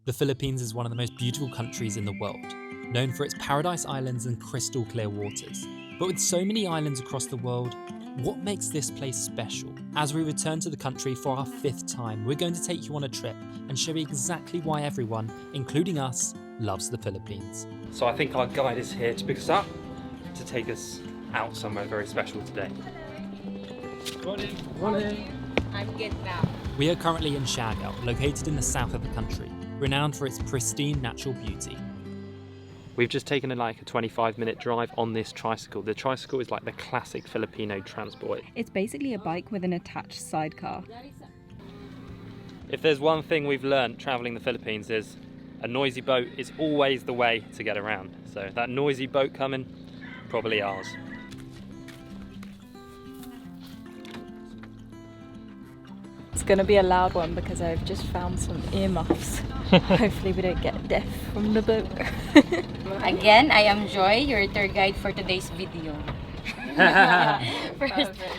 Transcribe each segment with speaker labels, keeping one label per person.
Speaker 1: The Philippines is one of the most beautiful countries in the world, known for its paradise islands and crystal clear waters. But with so many islands across the world, what makes this place special? As we return to the country for our 5th time, we're going to take you on a trip and show you exactly why everyone, including us, loves the Philippines.
Speaker 2: So I think our guide is here to pick us up, to take us out somewhere very special today. Morning.
Speaker 3: I'm good now.
Speaker 1: We are currently in Siargao, located in the south of the country, renowned for its pristine natural beauty.
Speaker 2: We've just taken a 25-minute drive on this tricycle. The tricycle is like the classic Filipino transport.
Speaker 3: It's basically a bike with an attached sidecar.
Speaker 2: If there's one thing we've learned traveling the Philippines is a noisy boat is always the way to get around. So that noisy boat coming, probably ours.
Speaker 3: It's gonna be a loud one because I've just found some earmuffs. Hopefully we don't get deaf from the boat.
Speaker 4: Again, I am Joy, your tour guide for today's video.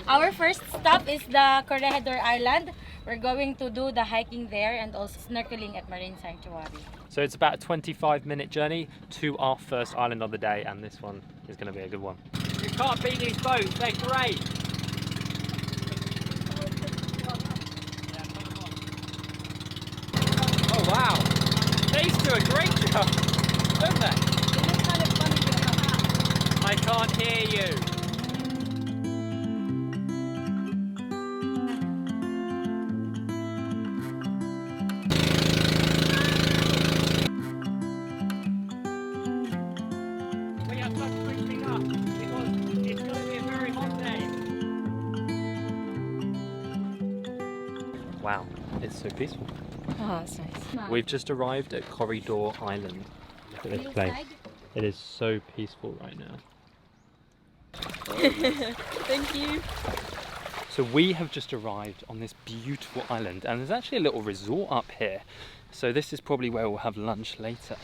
Speaker 4: Our first stop is the Corregidor Island. We're going to do the hiking there and also snorkeling at Marine Sanctuary.
Speaker 2: So it's about a 25-minute journey to our first island of the day, and this one is going to be a good one. You can't beat these boats, they're great! Oh wow! These do a great job, don't they? I can't hear you. We have to quick thing up because it's going to be a very hot day. Wow, it's so peaceful.
Speaker 3: Oh, that's nice.
Speaker 2: We've just arrived at Corregidor Island. Look at this place. It is so peaceful right now.
Speaker 3: Thank you.
Speaker 2: So we have just arrived on this beautiful island, and there's actually a little resort up here. So this is probably where we'll have lunch later.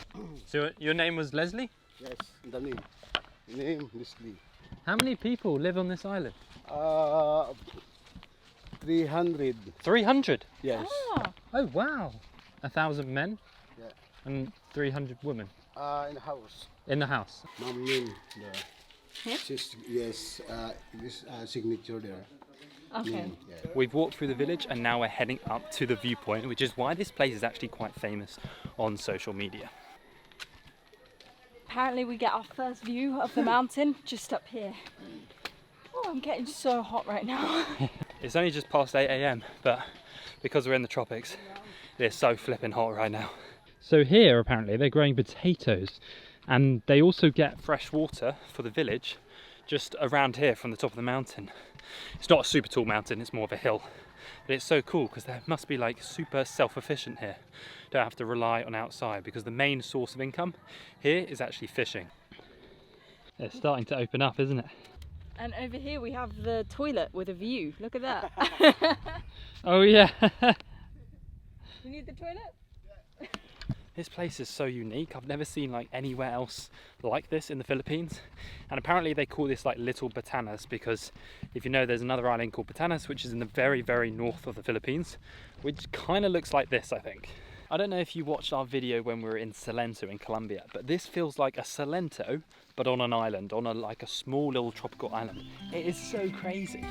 Speaker 2: So your name was Leslie?
Speaker 5: Yes, the name. Name Leslie.
Speaker 2: How many people live on this island?
Speaker 5: 300.
Speaker 2: 300?
Speaker 5: Yes.
Speaker 2: Oh wow. 1,000 men?
Speaker 5: Yeah.
Speaker 2: And 300 women?
Speaker 5: In the house.
Speaker 2: In the house?
Speaker 5: Mom name. Yes, this signature there.
Speaker 3: Okay.
Speaker 5: Name, yeah.
Speaker 2: We've walked through the village and now we're heading up to the viewpoint, which is why this place is actually quite famous on social media.
Speaker 3: Apparently we get our first view of the mountain just up here. Oh, I'm getting so hot right now.
Speaker 2: It's only just past 8 AM, but because we're in the tropics, it's so flipping hot right now. So here, apparently, they're growing potatoes, and they also get fresh water for the village just around here from the top of the mountain. It's not a super tall mountain, it's more of a hill, but it's so cool because they must be like super self-efficient here. Don't have to rely on outside because the main source of income here is actually fishing. It's starting to open up, isn't it?
Speaker 3: And over here we have the toilet with a view. Look at that.
Speaker 2: Oh yeah.
Speaker 3: You need the toilet?
Speaker 2: This place is so unique. I've never seen like anywhere else like this in the Philippines. And apparently they call this like Little Batanes because if you know, there's another island called Batanes, which is in the very, very north of the Philippines, which kind of looks like this, I think. I don't know if you watched our video when we were in Salento in Colombia, but this feels like a Salento, but on an island, on like a small little tropical island. It is so crazy.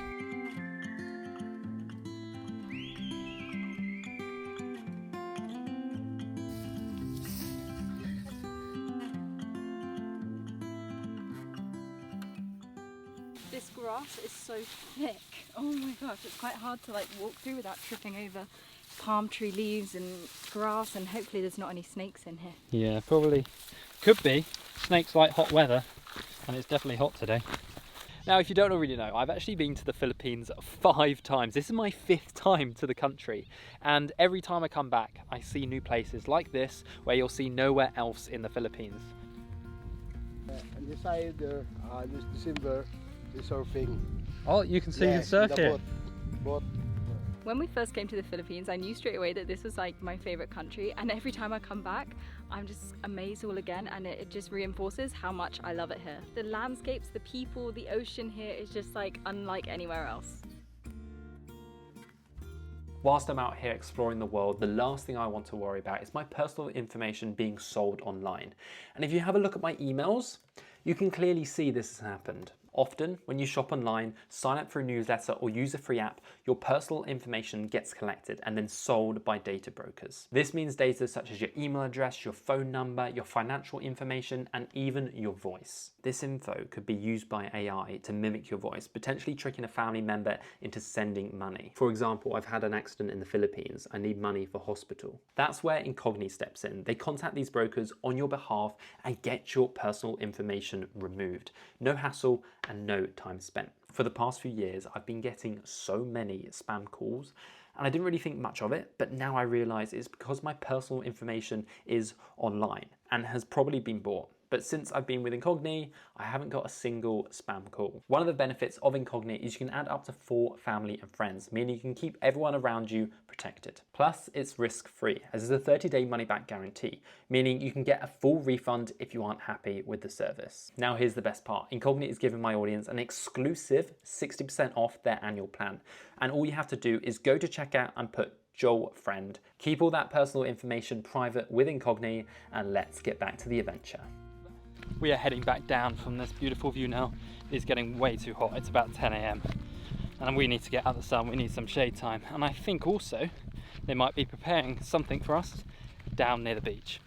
Speaker 3: This grass is so thick. Oh my gosh, it's quite hard to like walk through without tripping over palm tree leaves and grass, and hopefully there's not any snakes in here.
Speaker 2: Yeah, probably. Could be. Snakes like hot weather, and it's definitely hot today. Now, if you don't already know, I've actually been to the Philippines 5 times. This is my 5th time to the country, and every time I come back, I see new places like this, where you'll see nowhere else in the Philippines.
Speaker 5: On the side there, this December, the surfing.
Speaker 2: Oh, you can see
Speaker 5: Yes,
Speaker 2: the surf
Speaker 5: the
Speaker 2: here.
Speaker 5: Boat.
Speaker 3: When we first came to the Philippines, I knew straight away that this was like my favorite country, and every time I come back, I'm just amazed all again, and it just reinforces how much I love it here. The landscapes, the people, the ocean here is just like unlike anywhere else.
Speaker 1: Whilst I'm out here exploring the world, the last thing I want to worry about is my personal information being sold online. And if you have a look at my emails, you can clearly see this has happened. Often, when you shop online, sign up for a newsletter or use a free app, your personal information gets collected and then sold by data brokers. This means data such as your email address, your phone number, your financial information, and even your voice. This info could be used by AI to mimic your voice, potentially tricking a family member into sending money. For example, I've had an accident in the Philippines. I need money for hospital. That's where Incogni steps in. They contact these brokers on your behalf and get your personal information removed. No hassle and no time spent. For the past few years, I've been getting so many spam calls and I didn't really think much of it, but now I realize it's because my personal information is online and has probably been bought. But since I've been with Incogni, I haven't got a single spam call. One of the benefits of Incogni is you can add up to 4 family and friends, meaning you can keep everyone around you protected. Plus, it's risk-free, as there's a 30-day money-back guarantee, meaning you can get a full refund if you aren't happy with the service. Now here's the best part. Incogni is giving my audience an exclusive 60% off their annual plan. And all you have to do is go to checkout and put Joel Friend. Keep all that personal information private with Incogni, and let's get back to the adventure.
Speaker 2: We are heading back down from this beautiful view now. It's getting way too hot. It's about 10 AM and we need to get out of the sun. We need some shade time. And I think also they might be preparing something for us down near the beach.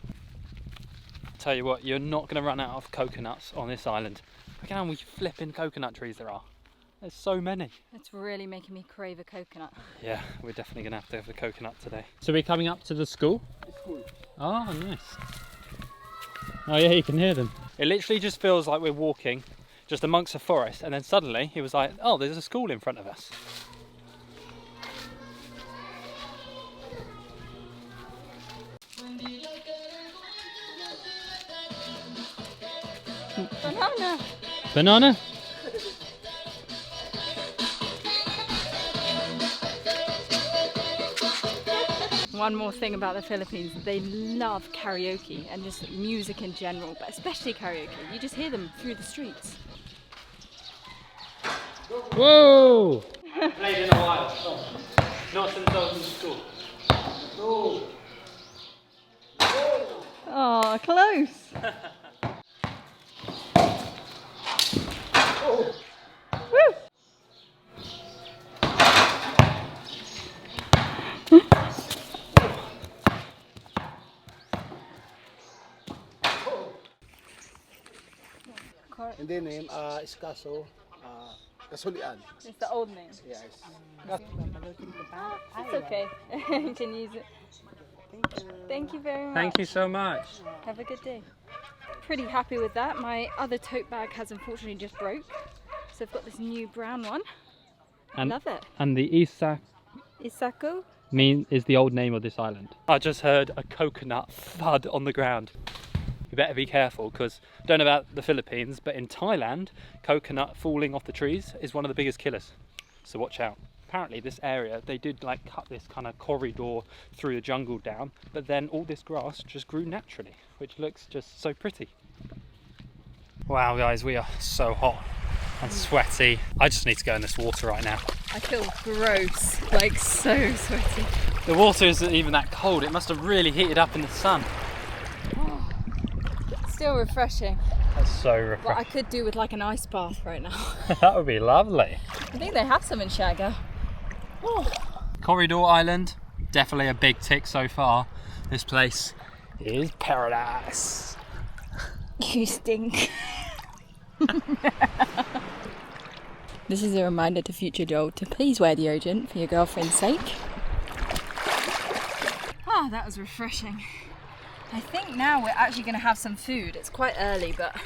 Speaker 2: Tell you what, you're not going to run out of coconuts on this island. Look at how many flipping coconut trees there are. There's so many.
Speaker 3: It's really making me crave a coconut.
Speaker 2: Yeah, we're definitely going to have to have a coconut today. So we're coming up to the school?
Speaker 5: School.
Speaker 2: Oh, nice. Oh yeah, you can hear them. It literally just feels like we're walking just amongst a forest, and then suddenly he was like, oh, there's a school in front of us.
Speaker 3: Banana!
Speaker 2: Banana?
Speaker 3: One more thing about the Philippines, they love karaoke and just music in general, but especially karaoke. You just hear them through the streets.
Speaker 2: Whoa! Played in a while. Not since I was in school.
Speaker 5: No.
Speaker 3: Oh, close!
Speaker 5: Oh.
Speaker 3: Woo!
Speaker 5: And the name Escaso Kasulian.
Speaker 3: It's the old name.
Speaker 5: Yes.
Speaker 3: It's okay. You can use it. Thank you very much.
Speaker 2: Thank you so much.
Speaker 3: Have a good day. Pretty happy with that. My other tote bag has unfortunately just broke. So I've got this new brown one.
Speaker 2: And,
Speaker 3: Love it.
Speaker 2: And the Isako is the old name of this island. I just heard a coconut thud on the ground. You better be careful, because I don't know about the Philippines, but in Thailand, coconut falling off the trees is one of the biggest killers. So watch out. Apparently this area, they did like cut this kind of corridor through the jungle down, but then all this grass just grew naturally, which looks just so pretty. Wow guys, we are so hot and sweaty. I just need to go in this water right now.
Speaker 3: I feel gross, like so sweaty.
Speaker 2: The water isn't even that cold. It must have really heated up in the sun.
Speaker 3: Still refreshing.
Speaker 2: That's so refreshing.
Speaker 3: What I could do with like an ice bath right now.
Speaker 2: That would be lovely.
Speaker 3: I think they have some in Shaga. Oh.
Speaker 2: Corridor Island, definitely a big tick so far. This place is paradise.
Speaker 3: You stink. This is a reminder to future Joel to please wear deodorant for your girlfriend's sake. Ah, that was refreshing. I think now we're actually going to have some food. It's quite early, but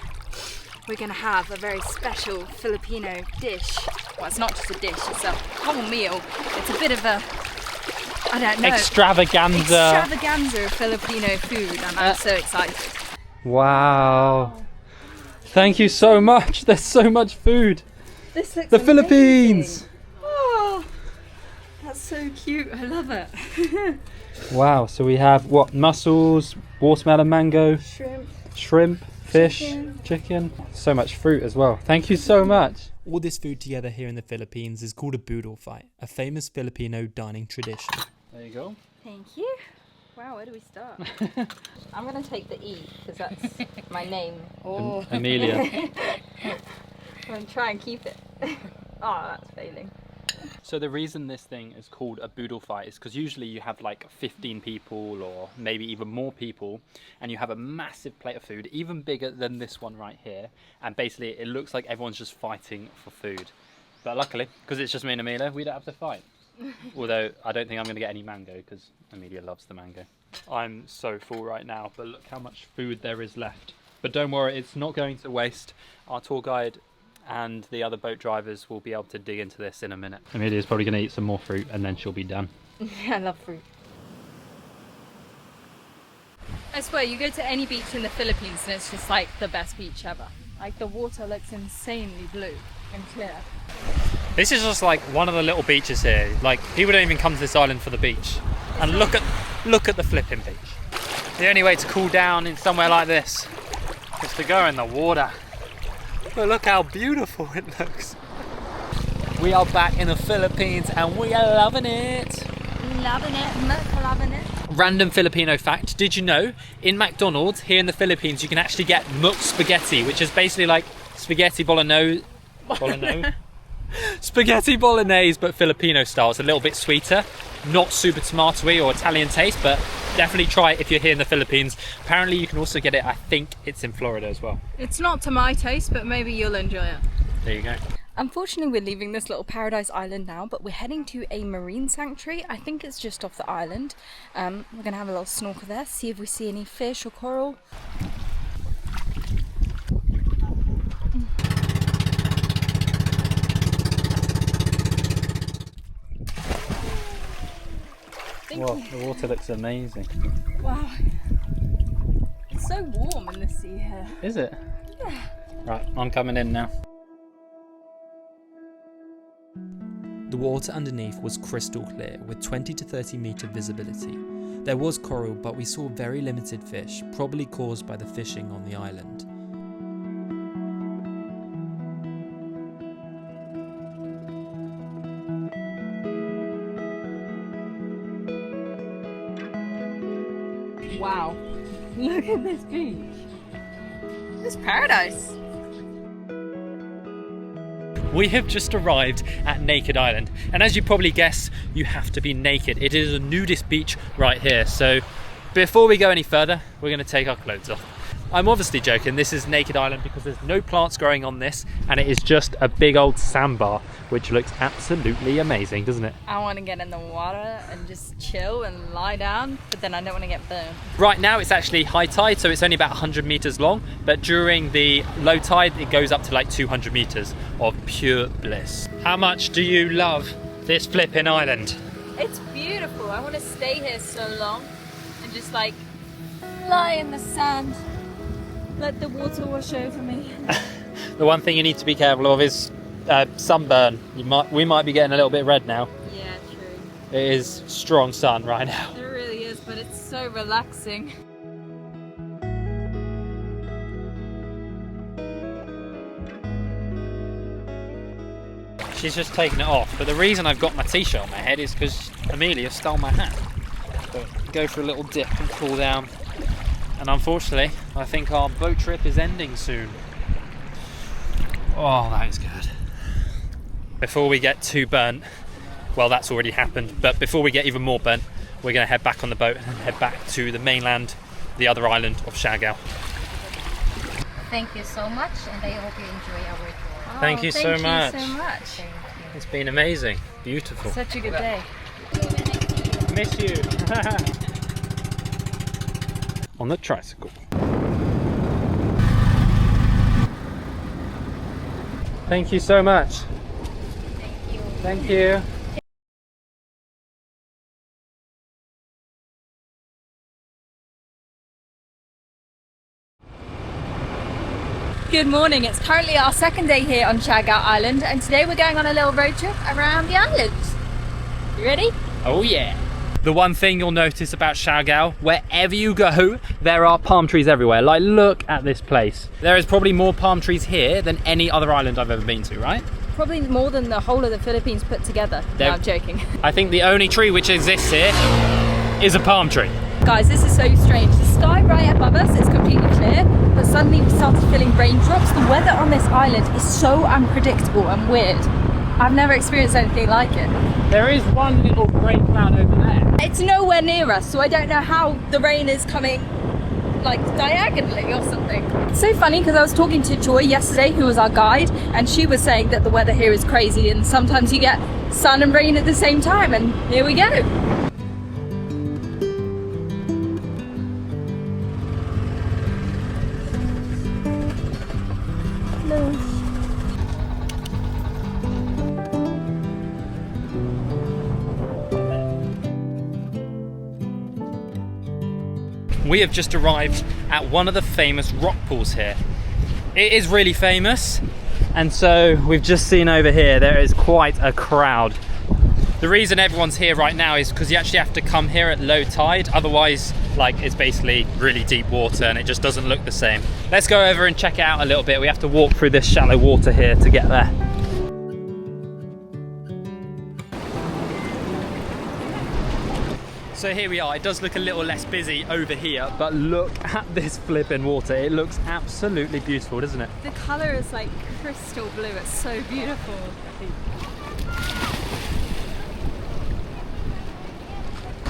Speaker 3: we're going to have a very special Filipino dish. Well, it's not just a dish, it's a whole meal. It's a bit of a, I don't know,
Speaker 2: extravaganza
Speaker 3: of Filipino food, and I'm so excited.
Speaker 2: Wow. Thank you so much. There's so much food.
Speaker 3: This looks
Speaker 2: The
Speaker 3: amazing.
Speaker 2: Philippines.
Speaker 3: Oh, that's so cute. I love it.
Speaker 2: Wow, so we have what? Mussels, watermelon, mango,
Speaker 3: Shrimp,
Speaker 2: shrimp, fish,
Speaker 3: chicken,
Speaker 2: chicken, so much fruit as well. Thank you so much.
Speaker 1: All this food together here in the Philippines is called a boodle fight, a famous Filipino dining tradition.
Speaker 2: There you go.
Speaker 3: Thank you. Wow, where do we start? I'm gonna take the E because that's my name. Oh,
Speaker 2: Emilia.
Speaker 3: I'm gonna try and keep it. Oh, that's failing.
Speaker 2: So the reason this thing is called a boodle fight is because usually you have like 15 people or maybe even more people, and you have a massive plate of food, even bigger than this one right here, and basically it looks like everyone's just fighting for food. But luckily, because it's just me and Emilia, we don't have to fight. Although I don't think I'm going to get any mango because Emilia loves the mango. I'm so full right now, but look how much food there is left. But don't worry, it's not going to waste. Our tour guide and the other boat drivers will be able to dig into this in a minute. Emilia's probably going to eat some more fruit and then she'll be done.
Speaker 3: I love fruit. I swear, you go to any beach in the Philippines and it's just like the best beach ever. Like the water looks insanely blue and clear.
Speaker 2: This is just like one of the little beaches here. Like people don't even come to this island for the beach. And look at the flipping beach. The only way to cool down in somewhere like this is to go in the water. But look how beautiful it looks. We are back in the Philippines and we are loving it.
Speaker 3: Loving it, loving it.
Speaker 1: Random Filipino fact, did you know in McDonald's here in the Philippines you can actually get spaghetti, which is basically like spaghetti bolognese. Spaghetti bolognese, but Filipino style. It's a little bit sweeter, not super tomatoey or Italian taste, but definitely try it if you're here in the Philippines. Apparently you can also get it, I think it's in Florida as well.
Speaker 3: It's not to my taste, but maybe you'll enjoy it.
Speaker 2: There you go.
Speaker 3: Unfortunately, we're leaving this little paradise island now, but we're heading to a marine sanctuary. I think it's just off the island. We're gonna have a little snorkel there, see if we see any fish or coral.
Speaker 2: Wow, the water looks amazing.
Speaker 3: Wow, it's so warm in the sea here.
Speaker 2: Is it?
Speaker 3: Yeah.
Speaker 2: Right, I'm coming in now.
Speaker 1: The water underneath was crystal clear with 20 to 30 metre visibility. There was coral, but we saw very limited fish, probably caused by the fishing on the island.
Speaker 3: Wow, look at this beach. It's paradise.
Speaker 2: We have just arrived at Naked Island, and as you probably guess, you have to be naked. It is a nudist beach right here, so before we go any further, we're going to take our clothes off. I'm obviously joking, this is Naked Island because there's no plants growing on this, and it is just a big old sandbar, which looks absolutely amazing, doesn't it?
Speaker 3: I want to get in the water and just chill and lie down, but then I don't want to get burned.
Speaker 2: Right now it's actually high tide, so it's only about 100 meters long, but during the low tide it goes up to like 200 meters of pure bliss. How much do you love this flipping island?
Speaker 3: It's beautiful. I want to stay here so long and just like lie in the sand, let the water wash over me.
Speaker 2: The one thing you need to be careful of is sunburn. We might be getting a little bit red now.
Speaker 3: Yeah, true.
Speaker 2: It is strong sun right now.
Speaker 3: It really is, but it's so relaxing.
Speaker 2: She's just taking it off, but the reason I've got my t-shirt on my head is because Emilia stole my hat. But go for a little dip and cool down. And unfortunately, I think our boat trip is ending soon. Oh, that is good. Before we get too burnt, well, that's already happened, but before we get even more burnt, we're going to head back on the boat and head back to the mainland, the other island of Siargao.
Speaker 4: Thank you so much, and I hope you enjoy our tour.
Speaker 2: Thank you so much.
Speaker 3: Thank you so much.
Speaker 4: Thank you.
Speaker 2: It's been amazing, beautiful.
Speaker 3: Such a good day.
Speaker 2: Miss you. On the tricycle. Thank you so much.
Speaker 4: Thank you.
Speaker 2: Thank you.
Speaker 3: Good morning. It's currently our second day here on Siargao Island, and today we're going on a little road trip around the island. You ready?
Speaker 2: Oh yeah. The one thing you'll notice about Siargao, wherever you go, there are palm trees everywhere. Like, look at this place. There is probably more palm trees here than any other island I've ever been to, right?
Speaker 3: Probably more than the whole of the Philippines put together. No, I'm joking.
Speaker 2: I think the only tree which exists here is a palm tree.
Speaker 3: Guys, this is so strange. The sky right above us is completely clear, but suddenly we started feeling raindrops. The weather on this island is so unpredictable and weird. I've never experienced anything like it.
Speaker 2: There is one little grey cloud over there.
Speaker 3: It's nowhere near us, so I don't know how the rain is coming like diagonally or something. It's so funny because I was talking to Joy yesterday, who was our guide, and she was saying that the weather here is crazy and sometimes you get sun and rain at the same time, and here we go.
Speaker 2: We have just arrived at one of the famous rock pools here. It is really famous, and so we've just seen over here there is quite a crowd. The reason everyone's here right now is because you actually have to come here at low tide, otherwise like it's basically really deep water and it just doesn't look the same. Let's go over and check it out a little bit. We have to walk through this shallow water here to get there. So here we are. It does look a little less busy over here, but look at this flipping water. It looks absolutely beautiful, doesn't it?
Speaker 3: The colour is like crystal blue. It's so beautiful.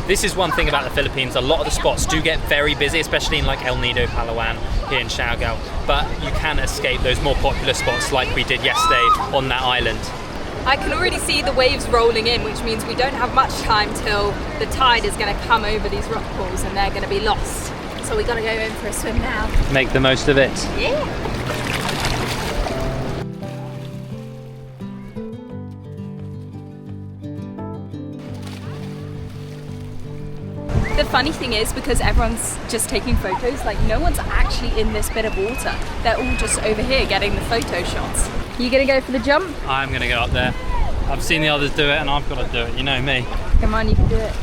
Speaker 2: This is one thing about the Philippines. A lot of the spots do get very busy, especially in like El Nido, Palawan, here in Siargao. But you can escape those more popular spots like we did yesterday on that island.
Speaker 3: I can already see the waves rolling in, which means we don't have much time till the tide is going to come over these rock pools and they're going to be lost. So we got to go in for a swim now.
Speaker 2: Make the most of it.
Speaker 3: Yeah. The funny thing is, because everyone's just taking photos, like no one's actually in this bit of water. They're all just over here getting the photo shots. You gonna go for the jump?
Speaker 2: I'm gonna go up there. I've seen the others do it and I've got to do it, you know me.
Speaker 3: Come on, you can do it.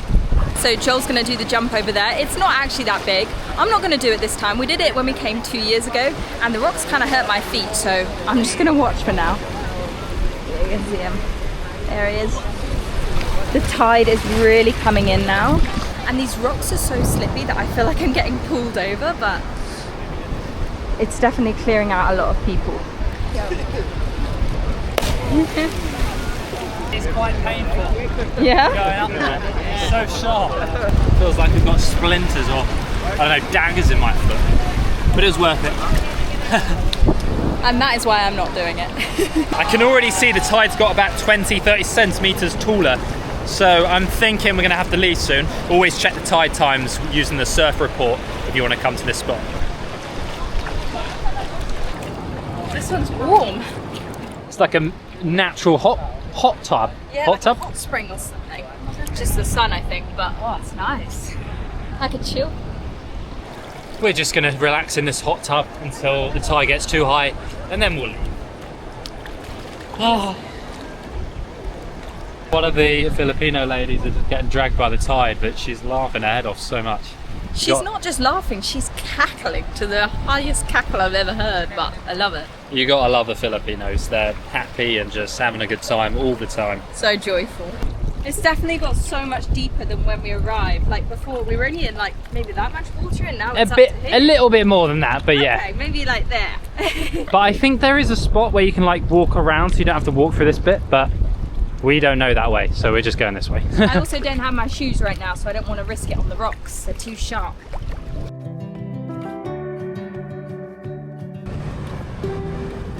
Speaker 3: So Joel's gonna do the jump over there. It's not actually that big. I'm not gonna do it this time. We did it when we came 2 years ago and the rocks kind of hurt my feet, so I'm just gonna watch for now. Yeah, you can see him. There he is. The tide is really coming in now. And these rocks are so slippy that I feel like I'm getting pulled over, but it's definitely clearing out a lot of people.
Speaker 2: It's quite painful.
Speaker 3: Yeah?
Speaker 2: Going up there. It's so sharp. It feels like we've got splinters or, I don't know, daggers in my foot. But it was worth it.
Speaker 3: And that is why I'm not doing it.
Speaker 2: I can already see the tide's got about 20-30 centimetres taller. So I'm thinking we're going to have to leave soon. Always check the tide times using the surf report if you want to come to this spot.
Speaker 3: This one's warm.
Speaker 2: It's like a natural hot tub.
Speaker 3: Yeah,
Speaker 2: hot
Speaker 3: like
Speaker 2: tub?
Speaker 3: a hot spring or something. Just the sun, I think, but oh, it's nice. I could chill.
Speaker 2: We're just going to relax in this hot tub until the tide gets too high and then we'll leave. Oh. One of the Filipino ladies is getting dragged by the tide, but she's laughing her head off so much.
Speaker 3: She's not just laughing, she's cackling to the highest cackle I've ever heard, but I love it.
Speaker 2: You gotta love the Filipinos. They're happy and just having a good time all the time.
Speaker 3: So joyful. It's definitely got so much deeper than when we arrived. Like before, we were only in like maybe that much water, and now it's
Speaker 2: a little bit more than that, but yeah.
Speaker 3: Okay, maybe like there.
Speaker 2: But I think there is a spot where you can like walk around, so you don't have to walk through this bit, but we don't know that way, so we're just going this way.
Speaker 3: I also don't have my shoes right now, so I don't want to risk it on the rocks. They're too sharp.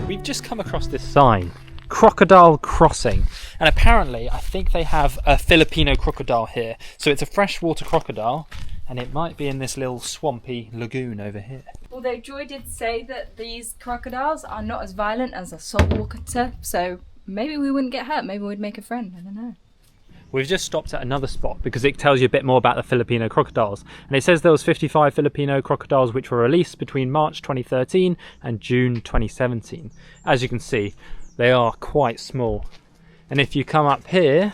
Speaker 2: We've just come across this sign, Crocodile Crossing, and apparently I think they have a Filipino crocodile here. So it's a freshwater crocodile, and it might be in this little swampy lagoon over here.
Speaker 3: Although Joy did say that these crocodiles are not as violent as a saltwater, so maybe we wouldn't get hurt, maybe we'd make a friend, I don't know.
Speaker 2: We've just stopped at another spot because it tells you a bit more about the Filipino crocodiles. And it says there was 55 Filipino crocodiles which were released between March 2013 and June 2017. As you can see, they are quite small. And if you come up here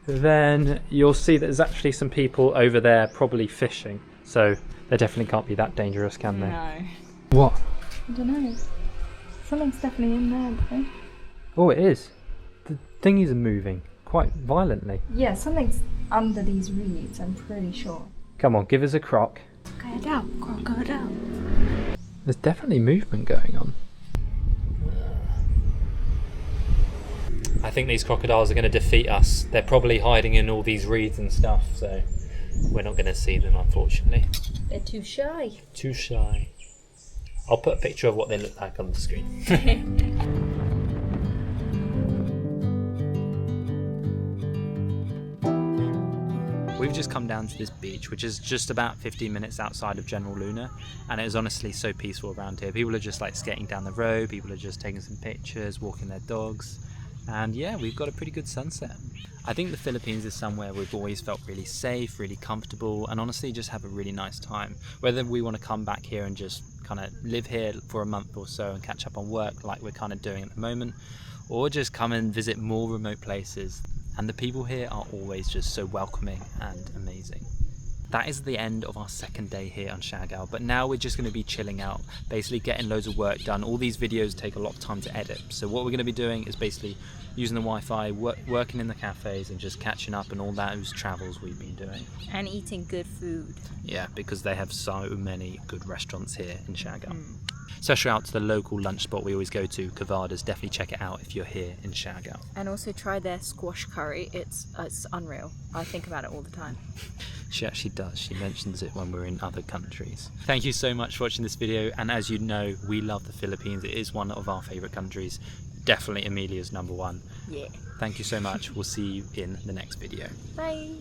Speaker 2: then you'll see that there's actually some people over there probably fishing. So they definitely can't be that dangerous, can they?
Speaker 3: No.
Speaker 2: What?
Speaker 3: I don't know. Something's definitely in there, though.
Speaker 2: Oh, it is. The thingies are moving quite violently.
Speaker 3: Yeah, something's under these reeds, I'm pretty sure.
Speaker 2: Come on, give us a croc.
Speaker 3: Crocodile.
Speaker 2: There's definitely movement going on. I think these crocodiles are going to defeat us. They're probably hiding in all these reeds and stuff, so we're not going to see them, unfortunately.
Speaker 3: They're too shy.
Speaker 2: Too shy. I'll put a picture of what they look like on the screen. We've just come down to this beach, which is just about 15 minutes outside of General Luna, and it is honestly so peaceful around here. People are just like skating down the road, people are just taking some pictures, walking their dogs, and yeah, we've got a pretty good sunset. I think the Philippines is somewhere we've always felt really safe, really comfortable, and honestly just have a really nice time. Whether we want to come back here and just kind of live here for a month or so and catch up on work like we're kind of doing at the moment, or just come and visit more remote places. And the people here are always just so welcoming and amazing. That is the end of our second day here on Siargao, but now we're just going to be chilling out, basically getting loads of work done. All these videos take a lot of time to edit, so what we're going to be doing is basically using the Wi-Fi, working in the cafes and just catching up on all those travels we've been doing.
Speaker 3: And eating good food.
Speaker 2: Yeah, because they have so many good restaurants here in Siargao. Especially out to the local lunch spot we always go to, Cavadas. Definitely check it out if you're here in Siargao.
Speaker 3: And also try their squash curry. It's unreal. I think about it all the time.
Speaker 2: She actually does. She mentions it when we're in other countries. Thank you so much for watching this video. And as you know, we love the Philippines. It is one of our favourite countries. Definitely Emilia's #1.
Speaker 3: Yeah.
Speaker 2: Thank you so much. We'll see you in the next video.
Speaker 3: Bye.